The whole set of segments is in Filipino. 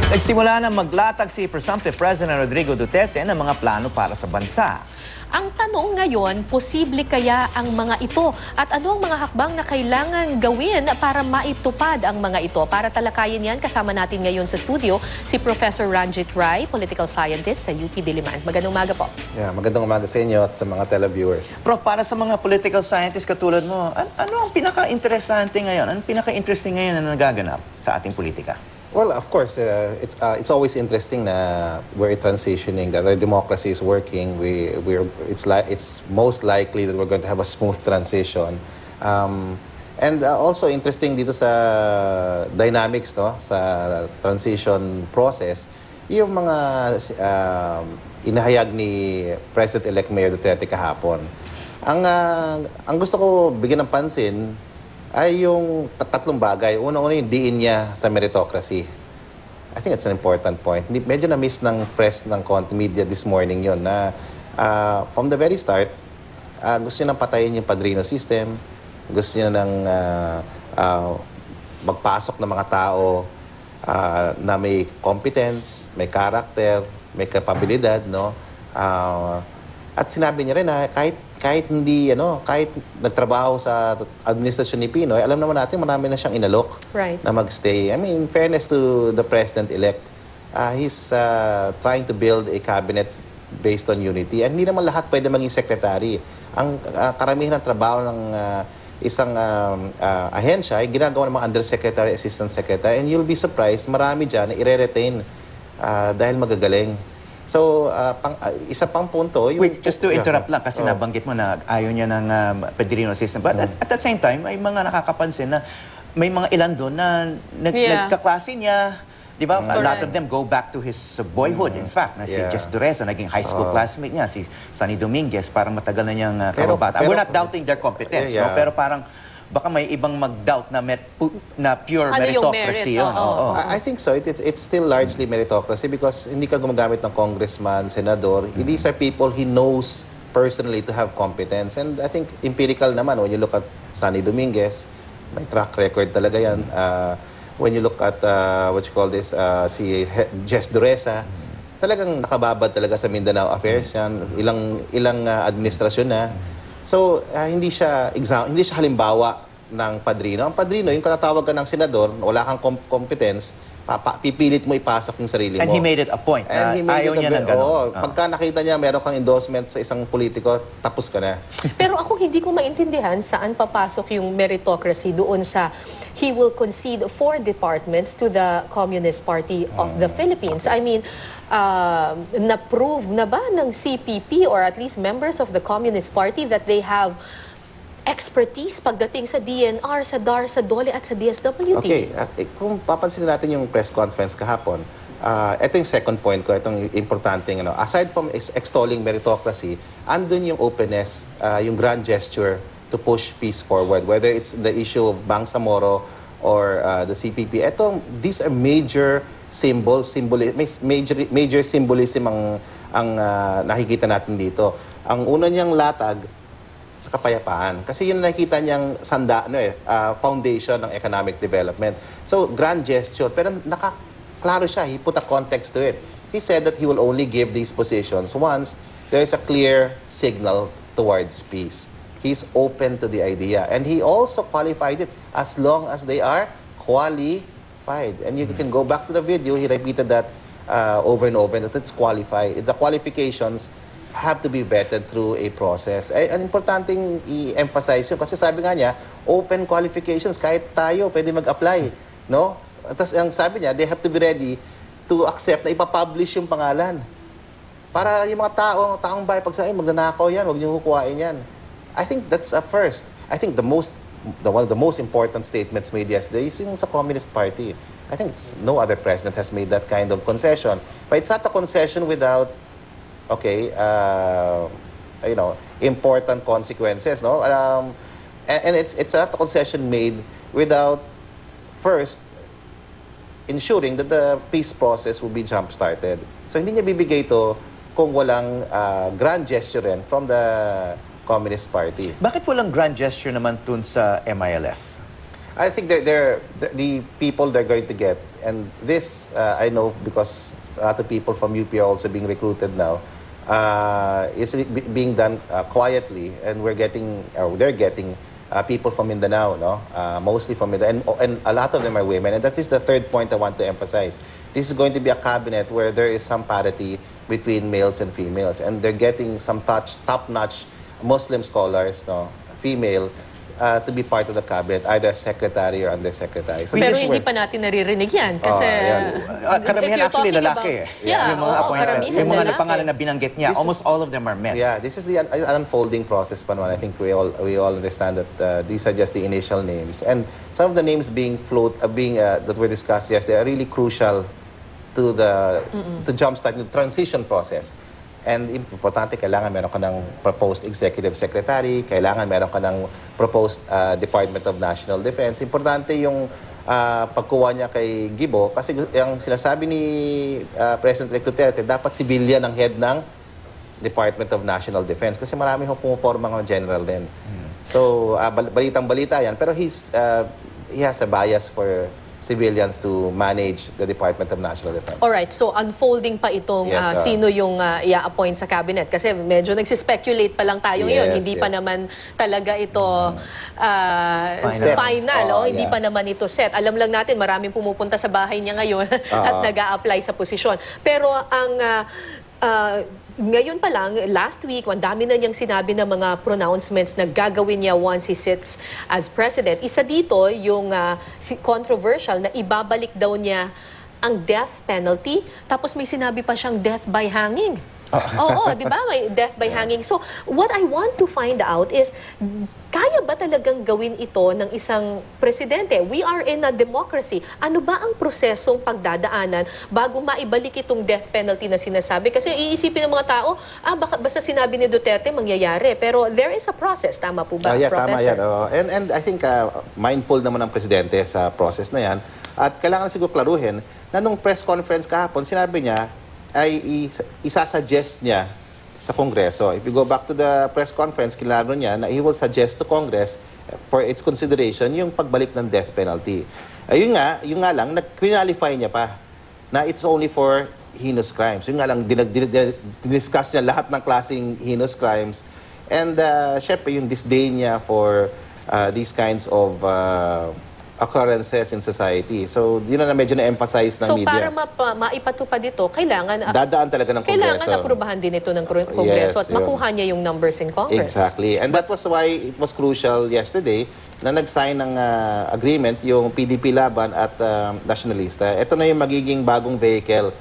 Nagsimula na maglatag si presumptive President Rodrigo Duterte ng mga plano para sa bansa. Ang tanong ngayon, posible kaya ang mga ito? At ano ang mga hakbang na kailangan gawin para maitupad ang mga ito? Para talakayin yan, kasama natin ngayon sa studio si Professor Ranjit Rai, Political Scientist sa UP Diliman. Magandang umaga po. Yeah, magandang umaga sa inyo at sa mga televiewers. Prof, para sa mga political scientists katulad mo, ano ang pinaka-interesante ngayon? Ano pinaka-interesting ngayon na nagaganap sa ating politika? Well, of course, it's always interesting na we're transitioning, that our democracy is working. It's most likely that we're going to have a smooth transition. And also interesting dito sa dynamics, no, sa transition process, yung mga inahayag ni President-elect Mayor Duterte kahapon. Ang gusto ko bigyan ng pansin ay yung tatlong bagay. Una-una yung diin niya sa meritocracy. I think it's an important point. Medyo na-miss ng press ng media this morning yon na from the very start, gusto niya nang patayin yung padrino system, gusto niya nang magpasok ng mga tao na may competence, may character, may kapabilidad, no? At sinabi niya rin na kahit hindi kahit nagtrabaho sa administrasyon ni Pinoy, alam naman natin marami na siyang inalok na magstay. I mean, in fairness to the president-elect, he's trying to build a cabinet based on unity. And hindi naman lahat pwede maging secretary. Ang karamihan ng trabaho ng isang ahensya ay ginagawa ng mga undersecretary, assistant secretary, and you'll be surprised, marami dyan na i-retain dahil magagaling. So, isa pang punto... Wait, just to interrupt lang kasi nabanggit mo na ayaw niya ng padrino system. But at the same time, may mga nakakapansin na may mga ilan doon na nagkaklase niya. Di ba? A lot of them go back to his boyhood, in fact. Na si Jess Dureza, naging high school classmate niya. Si Sunny Dominguez, parang matagal na niyang kababata. We're not doubting their competence, no? Pero parang baka may ibang mag-doubt na pure meritocracy yun. I think so. It's still largely meritocracy because hindi ka gumagamit ng congressman, senador. These are people he knows personally to have competence. And I think empirical naman, when you look at Sunny Dominguez, may track record talaga yan. When you look at, si Jess Dureza, talagang nakababad talaga sa Mindanao Affairs yan. Ilang administrasyon na. So, hindi siya halimbawa ng padrino. Ang padrino, yung katatawag ka ng senador, wala kang competence, pipilit mo ipasok yung sarili mo. And he made it a point. Ayaw niya ng gano'n. Pagka nakita niya meron kang endorsement sa isang politiko, tapos ka na. Pero ako hindi ko maintindihan saan papasok yung meritocracy doon sa he will concede 4 departments to the Communist Party of the Philippines. I mean, na-prove na ba ng CPP or at least members of the Communist Party that they have expertise pagdating sa DNR, sa DAR, sa DOLE at sa DSWD? Okay, kung papansin natin yung press conference kahapon, ito yung second point ko, itong importanteng, aside from extolling meritocracy, andun yung openness, yung grand gesture to push peace forward, whether it's the issue of Bangsamoro or the CPP. These are major major symbolism ang nakikita natin dito. Ang una niyang latag sa kapayapaan. Kasi yun nakikita niyang foundation ng economic development. So, grand gesture. Pero nakaklaro siya. He put a context to it. He said that he will only give these positions once there is a clear signal towards peace. He's open to the idea. And he also qualified it as long as they are qualified. And you can go back to the video, he repeated that over and over, that it's qualified. The qualifications have to be vetted through a process. Ang importanteng i-emphasize yun kasi sabi nga niya, open qualifications, kahit tayo pwede mag-apply. No? Tapos ang sabi niya, they have to be ready to accept na ipapublish yung pangalan. Para yung mga taong bahay, pag sabi, magnanakaw yan, huwag niyo kukuhain yan. I think that's a first. I think one of the most important statements made yesterday is yung sa Communist Party. I think no other president has made that kind of concession. But it's not a concession without, important consequences, no? And it's not a concession made without first ensuring that the peace process will be jump-started. So hindi niya bibigay ito kung walang grand gesture rin from the Communist Party. Bakit walang grand gesture naman dun sa MILF? I think the people they're going to get, and this I know because a lot of people from UP are also being recruited now. It's being done quietly, and they're getting people from Mindanao, no? Mostly from Mindanao, and a lot of them are women. And that is the third point I want to emphasize. This is going to be a cabinet where there is some parity between males and females, and they're getting some top-notch Muslim scholars, no, female, to be part of the cabinet, either as secretary or undersecretary. So Pero this is hindi where- pa natin naririnig yan. Kasi, Karamihan if you're actually talking lalaki about- eh. Yung mga oo, appointments. karamihan Yung mga lalaki. pangalan na binanggit niya, This almost is- all of them are men. Yeah, this is the unfolding process pa naman. I think we all understand that these are just the initial names, and some of the names that were discussed yesterday are really crucial to jumpstart the transition process. And importante, kailangan meron ka ng proposed executive secretary, kailangan meron ka ng proposed Department of National Defense. Importante yung pagkuha niya kay Gibo, kasi yung sinasabi ni President Duterte, dapat civilian ang head ng Department of National Defense kasi marami hong pumuporma ng general din. So, balitang-balita yan. Pero he has a bias for civilians to manage the Department of National Defense. Alright, so unfolding pa itong Yes, sino yung i-appoint sa cabinet. Kasi medyo nagsispekulate pa lang tayo ngayon. Yes, Hindi pa yes. naman talaga ito Final. final. Oh, Hindi yeah. pa naman ito set. Alam lang natin, maraming pumupunta sa bahay niya ngayon at nag-a-apply sa posisyon. Pero ang ngayon pa lang, last week, ang dami na niyang sinabi ng mga pronouncements na gagawin niya once he sits as president. Isa dito, yung controversial na ibabalik daw niya ang death penalty. Tapos may sinabi pa siyang death by hanging. Oo, di ba? May death by hanging. So, what I want to find out is, kaya ba talagang gawin ito ng isang presidente? We are in a democracy. Ano ba ang prosesong pagdadaanan bago maibalik itong death penalty na sinasabi? Kasi iisipin ng mga tao, basta sinabi ni Duterte, mangyayari. Pero there is a process. Tama po ba, Yeah, Professor? tama yan. And I think mindful naman ang presidente sa process na yan. At kailangan siguro klaruhin na nung press conference kahapon, sinabi niya, ay isasuggest niya sa Kongreso. If you go back to the press conference, kilaro niya na he will suggest to Congress for its consideration yung pagbalik ng death penalty. Ayun nga lang, nag-qualify niya pa na it's only for heinous crimes. Yung nga lang, diniscuss niya lahat ng klaseng heinous crimes. And syempre, yung disdain niya for these kinds of occurrences in society. So, yun na medyo na-emphasize ng So, media. para maipatupad ito, kailangan Dadaan talaga ng Kongreso. kailangan aprubahan din ito ng Kongreso Yes, at makuha niya yung numbers in Congress. Exactly. And that was why it was crucial yesterday na nag-sign ng agreement yung PDP Laban at Nationalista. Ito na yung magiging bagong vehicle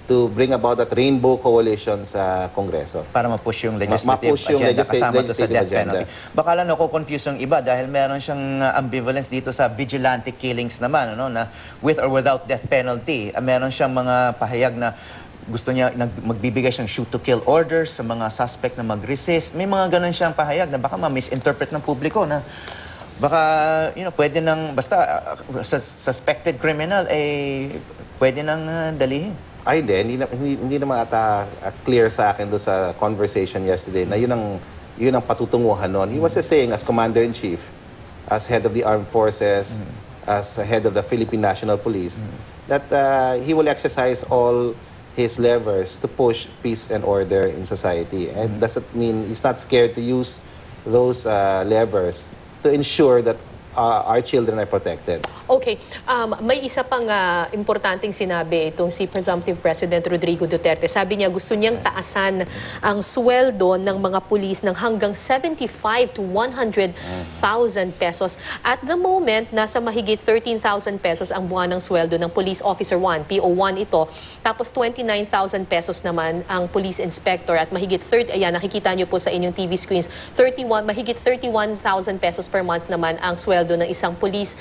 to bring about that rainbow coalition sa Kongreso. Para ma-push yung legislative Ma-push yung agenda kasama to sa legislative death agenda. penalty. Baka lang confuse yung iba dahil meron siyang ambivalence dito sa vigilante killings naman, ano, na with or without death penalty. Meron siyang mga pahayag na gusto niya magbibigay siyang shoot to kill orders sa mga suspect na mag-resist. May mga ganun siyang pahayag na baka ma-misinterpret ng publiko na baka, pwede nang, basta suspected criminal, pwede nang dalihin. Ay, hindi naman ata clear sa akin doon sa conversation yesterday na yun ang patutunguhan nun. He was just saying as Commander-in-Chief, as head of the armed forces, as head of the Philippine National Police, that he will exercise all his levers to push peace and order in society. And doesn't mean he's not scared to use those levers to ensure that our children are protected. Okay. May isa pang importanteng sinabi itong si Presumptive President Rodrigo Duterte. Sabi niya gusto niyang taasan ang sweldo ng mga pulis ng hanggang 75 to 100,000 pesos. At the moment, nasa mahigit 13,000 pesos ang buwan ng sweldo ng Police Officer 1, PO1 ito. Tapos 29,000 pesos naman ang Police Inspector at mahigit nakikita niyo po sa inyong TV screens, mahigit 31,000 pesos per month naman ang sweldo ng isang police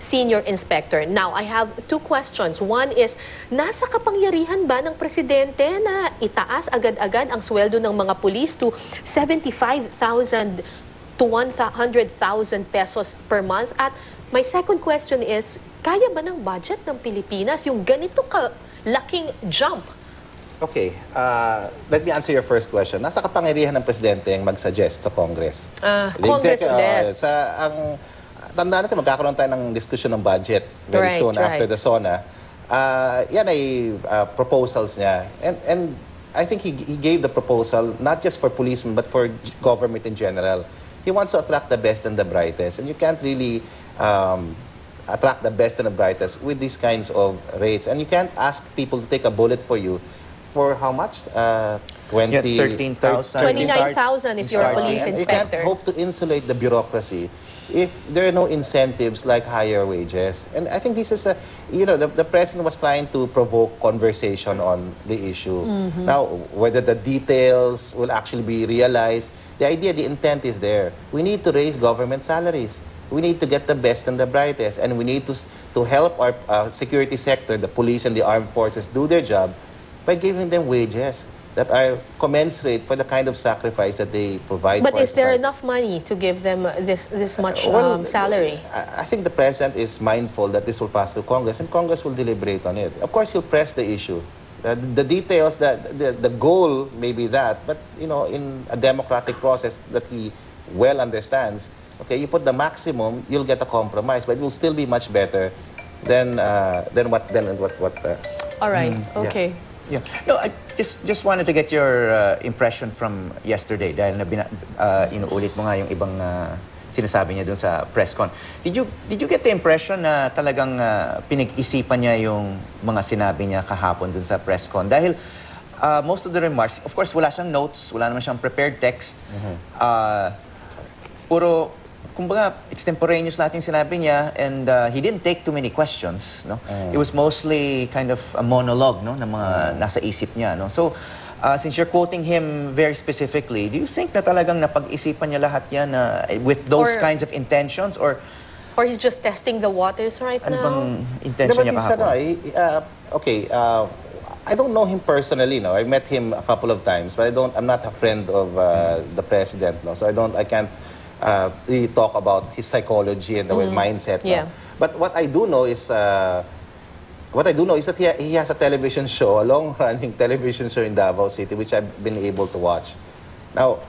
senior inspector. Now, I have two questions. One is, nasa kapangyarihan ba ng presidente na itaas agad-agad ang sweldo ng mga pulis to 75,000 to 100,000 pesos per month? At my second question is, kaya ba ng budget ng Pilipinas yung ganito kalaking jump? Okay, let me answer your first question. Nasa kapangyarihan ng presidente ang mag-suggest sa Congress. Congress ulit. tandaan natin, magkakaroon tayo ng discussion ng budget very Right, soon after right. the SONA. Yan ay proposals niya. And I think he gave the proposal not just for policemen but for government in general. He wants to attract the best and the brightest. And you can't really attract the best and the brightest with these kinds of rates. And you can't ask people to take a bullet for you for how much? 20, Yeah, 13,000. 29,000 if you're a police And you can't inspector. hope to insulate the bureaucracy if there are no incentives like higher wages. And I think this is the president was trying to provoke conversation on the issue. Now, whether the details will actually be realized, the idea, the intent is there. We need to raise government salaries. We need to get the best and the brightest. And we need to help our security sector, the police and the armed forces, do their job by giving them wages that are commensurate for the kind of sacrifice that they provide. But for is there society. enough money to give them this much Well, salary? I think the president is mindful that this will pass through Congress, and Congress will deliberate on it. Of course, he'll press the issue. The details, the goal may be that, but in a democratic process that he well understands, okay, you put the maximum, you'll get a compromise, but it will still be much better than what. All right, yeah. okay. Yeah. No, I just wanted to get your impression from yesterday dahil inuulit mo nga yung ibang sinasabi niya dun sa press con. Did you get the impression na talagang pinag-isipan niya yung mga sinabi niya kahapon dun sa press con? Dahil most of the remarks, of course, wala siyang notes, wala naman siyang prepared text. Puro kumbaga, extemporaneous lahat yung sinabi niya, and he didn't take too many questions, no? It was mostly kind of a monologue, no, ng mga nasa isip niya, no? So, since you're quoting him very specifically, do you think na talagang napag-isipan niya lahat yan with those Or- kinds of intentions, or Or he's just testing the waters right ano now? bang intention niya kahapon? I don't know him personally, no. I met him a couple of times, but I'm not a friend of the president, no. So I can't really talk about his psychology and the mindset. No? Yeah. But what I do know is that he has a television show, a long-running television show in Davao City, which I've been able to watch. Now,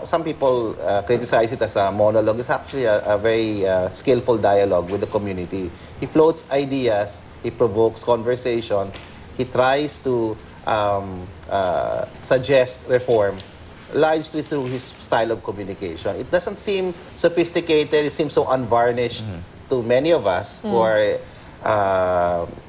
some people criticize it as a monologue. It's actually a very skillful dialogue with the community. He floats ideas, he provokes conversation, he tries to suggest reform, largely through his style of communication. It doesn't seem sophisticated, it seems so unvarnished to many of us who are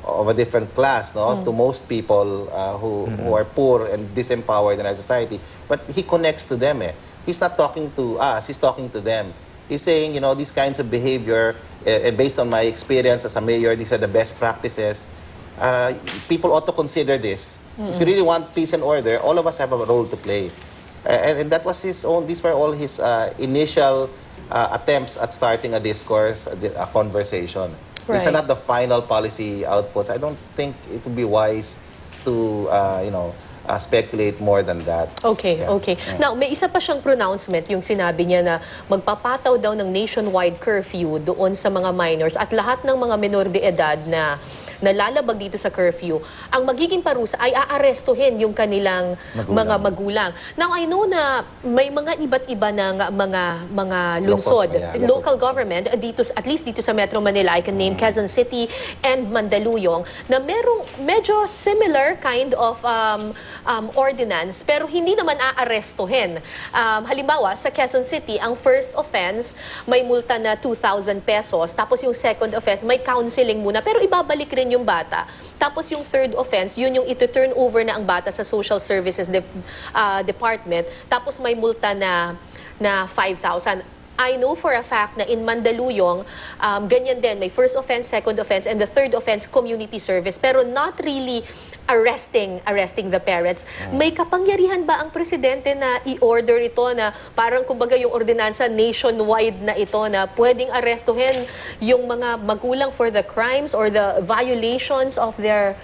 of a different class, no? To most people who are poor and disempowered in our society. But he connects to them. He's not talking to us, he's talking to them. He's saying, these kinds of behavior, and based on my experience as a mayor, these are the best practices. People ought to consider this. If you really want peace and order, all of us have a role to play. And that was these were all his initial attempts at starting a discourse, a conversation. These are Right. not the final policy outputs. I don't think it would be wise to, speculate more than that. Okay, Yeah. okay. Now, may isa pa siyang pronouncement, yung sinabi niya na magpapataw daw ng nationwide curfew doon sa mga minors at lahat ng mga minor de edad na nalalabag dito sa curfew, ang magiging parusa ay aarestuhin yung kanilang mga magulang. Now, I know na may mga iba't iba ng mga lungsod, local government, dito, at least dito sa Metro Manila, I can name Quezon City and Mandaluyong, na merong medyo similar kind of ordinance, pero hindi naman aarestuhin. Halimbawa, sa Quezon City, ang first offense, may multa na 2,000 pesos, tapos yung second offense, may counseling muna, pero ibabalik rin yung bata. Tapos yung third offense, yun yung ito-turn over na ang bata sa Social Services Department. Tapos may multa na 5,000. I know for a fact na in Mandaluyong, ganyan din, may first offense, second offense, and the third offense, community service. Pero not really arresting the parents. May kapangyarihan ba ang presidente na i-order ito na parang kumbaga yung ordinansa nationwide na ito na pwedeng arestuhin yung mga magulang for the crimes or the violations of their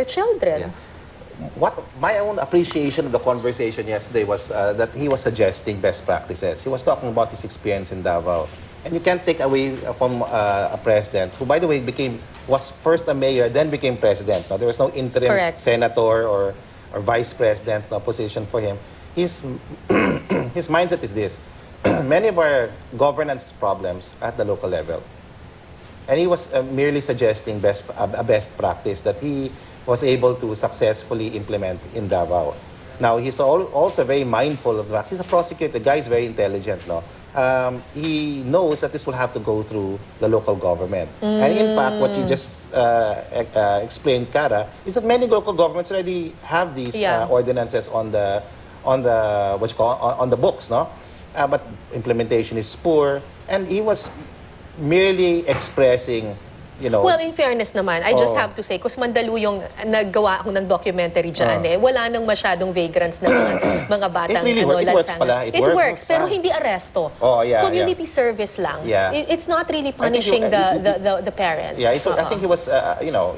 children? Yeah. What my own appreciation of the conversation yesterday was that he was suggesting best practices. He was talking about his experience in Davao. And you can't take away from a president who, by the way, was first a mayor, then became president. Now, there was no interim Correct. senator or vice president position for him. His mindset is this. many of our governance problems at the local level. And he was merely suggesting a best practice that he was able to successfully implement in Davao. Now, he's also very mindful of the fact. He's a prosecutor. The guy is very intelligent, no? He knows that this will have to go through the local government. And in fact, what you just explained, Cara, is that many local governments already have these ordinances on the what you call on the books, no? But implementation is poor, and he was merely expressing, you know. Well, in fairness naman, I just have to say, kus Mandaluyong naggawa ako ng documentary dyan, wala nang masyadong vagrants na mga batang it works pala. It works, pero hindi aresto. Community service lang. It's not really punishing the parents. Yeah, I think he was, you know,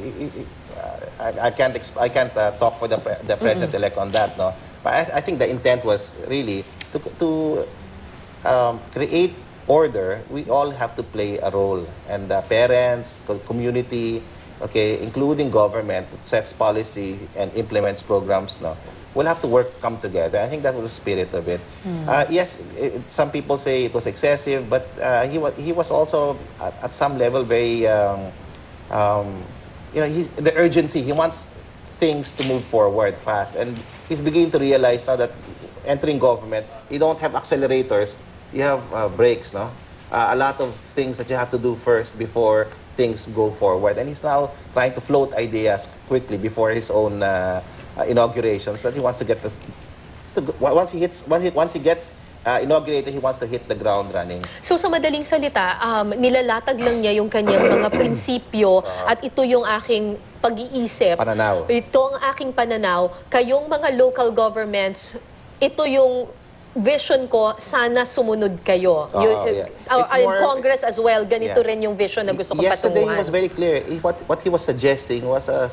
I can't talk for the president-elect on that, no. But I think the intent was really to create order. We all have to play a role, and parents, community, okay, including government that sets policy and implements programs, no, will have to come together. I think that was the spirit of it. Yes, some people say it was excessive, but he was also at some level very, you know, the urgency. He wants things to move forward fast, and he's beginning to realize now that entering government, you don't have accelerators. You have brakes, no? A lot of things that you have to do first before things go forward. And he's now trying to float ideas quickly before his own inauguration, so that he wants to get once he gets inaugurated, he wants to hit the ground running. So sa madaling salita, nilalatag lang niya yung kanyang mga prinsipyo at ito yung aking pag-iisip. Pananaw. Ito ang aking pananaw. Kayong mga local governments, ito yung vision ko, sana sumunod kayo. In Congress as well, ganito rin yung vision na gusto ko patunguhan. Yesterday, he was very clear. What he was suggesting was a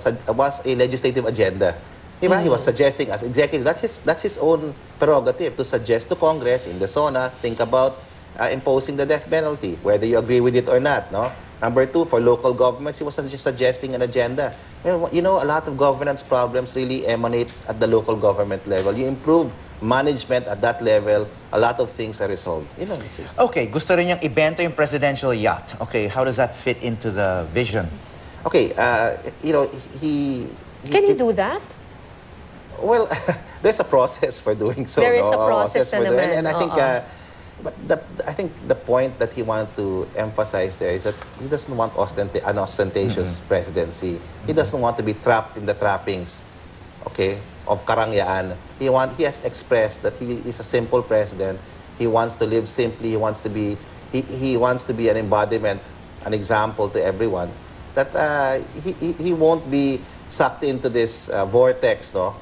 legislative agenda. Diba? He was suggesting as executive, that's his own prerogative to suggest to Congress in the SONA, think about imposing the death penalty, whether you agree with it or not. No? Number two, for local governments, he was suggesting an agenda. You know, a lot of governance problems really emanate at the local government level. You improve management at that level, a lot of things are resolved. Okay, gusto rin niyang ibenta yung presidential yacht. Okay, how does that fit into the vision? Okay, you know, Can he do that? Well, there's a process for doing so. There is a process na naman. And I think, I think the point that he wanted to emphasize there is that he doesn't want an ostentatious presidency. He doesn't want to be trapped in the trappings, okay, of karangyaan. He has expressed that he is a simple president. He wants to live simply. He wants to be an embodiment, an example to everyone. That he won't be sucked into this vortex, no,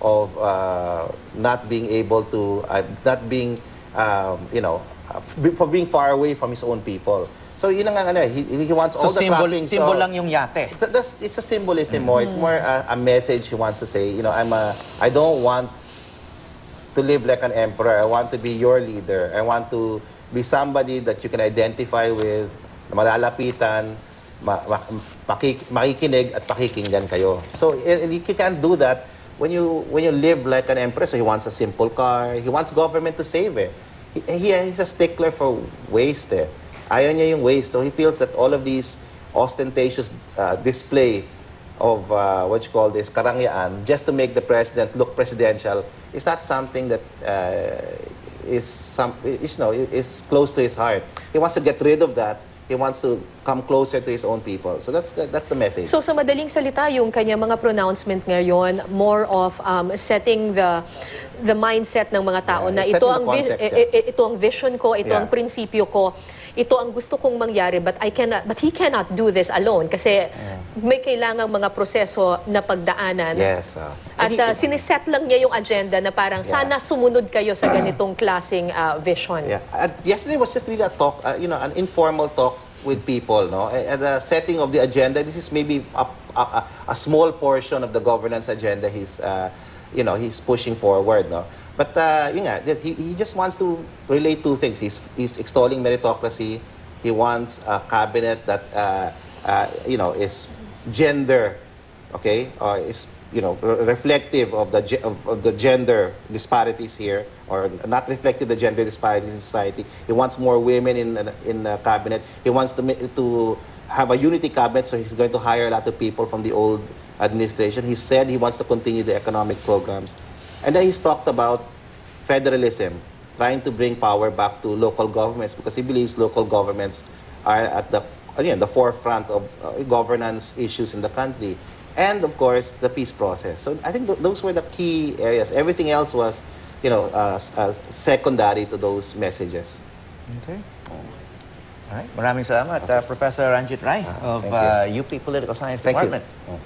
of not being able to, you know, for being far away from his own people. So yun ang he wants all the trappings. Symbol lang yung yate. It's a symbolism more. It's more a message he wants to say. You know, I don't want to live like an emperor. I want to be your leader. I want to be somebody that you can identify with, malalapitan, makikinig at pakikinggan kayo. So you can't do that when you live like an emperor. So he wants a simple car. He wants government to save it. He's a stickler for waste. Ayaw niya yung waste. So he feels that all of these ostentatious display of what you call this, karangyaan, just to make the president look presidential, is not something that is close to his heart. He wants to get rid of that. He wants to come closer to his own people. So that's the message. So sa madaling salita, yung kanya mga pronouncement ngayon, more of setting the mindset ng mga tao na ito ang vision ko, ito ang prinsipyo ko, ito ang gusto kong mangyari, but he cannot do this alone kasi may kailangang mga proseso na pagdaanan. Yes. At siniset lang niya yung agenda na parang sana sumunod kayo sa ganitong klaseng vision. Yesterday was just really a talk, an informal talk with people, no? And the setting of the agenda, this is maybe a small portion of the governance agenda he's pushing forward, no? But he just wants to relate two things. He's extolling meritocracy. He wants a cabinet that is gender, okay, is reflective of the gender disparities here, or not reflective the gender disparities in society. He wants more women in the cabinet. He wants to have a unity cabinet, so he's going to hire a lot of people from the old administration. He said he wants to continue the economic programs. And then he's talked about federalism, trying to bring power back to local governments, because he believes local governments are at the forefront of governance issues in the country. And of course, the peace process. So I think those were the key areas. Everything else was, secondary to those messages. Okay. All right. Maraming salamat, Professor Ranjit Rai of Thank UP Political Science Thank Department. you.